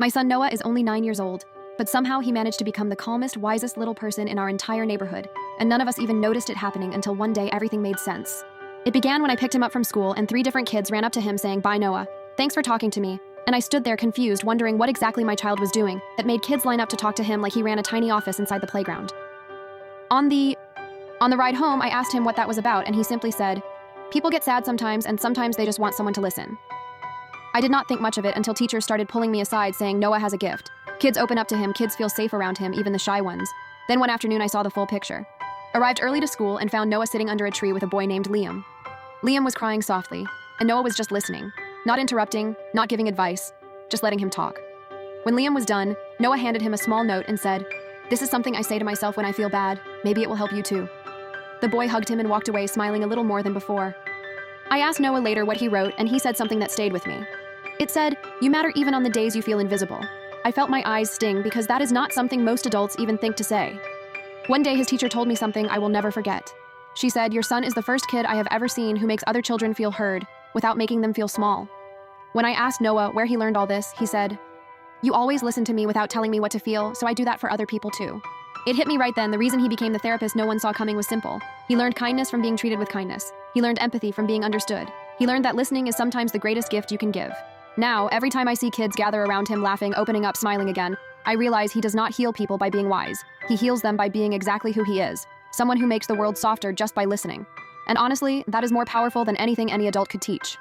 My son Noah is only 9 years old, but somehow he managed to become the calmest, wisest little person in our entire neighborhood, and none of us even noticed it happening until one day everything made sense. It began when I picked him up from school and 3 different kids ran up to him saying, "Bye, Noah. Thanks for talking to me." And I stood there confused, wondering what exactly my child was doing that made kids line up to talk to him like he ran a tiny office inside the playground. On the ride home, I asked him what that was about, and he simply said, "People get sad sometimes, and sometimes they just want someone to listen." I did not think much of it until teachers started pulling me aside saying Noah has a gift. Kids open up to him, kids feel safe around him, even the shy ones. Then one afternoon I saw the full picture. Arrived early to school and found Noah sitting under a tree with a boy named Liam. Liam was crying softly, and Noah was just listening, not interrupting, not giving advice, just letting him talk. When Liam was done, Noah handed him a small note and said, "This is something I say to myself when I feel bad. Maybe it will help you too." The boy hugged him and walked away smiling a little more than before. I asked Noah later what he wrote, and he said something that stayed with me. It said, "You matter even on the days you feel invisible." I felt my eyes sting because that is not something most adults even think to say. One day his teacher told me something I will never forget. She said, "Your son is the first kid I have ever seen who makes other children feel heard without making them feel small." When I asked Noah where he learned all this, he said, "You always listen to me without telling me what to feel, so I do that for other people too." It hit me right then. The reason he became the therapist no one saw coming was simple. He learned kindness from being treated with kindness. He learned empathy from being understood. He learned that listening is sometimes the greatest gift you can give. Now, every time I see kids gather around him laughing, opening up, smiling again, I realize he does not heal people by being wise. He heals them by being exactly who he is, someone who makes the world softer just by listening. And honestly, that is more powerful than anything any adult could teach.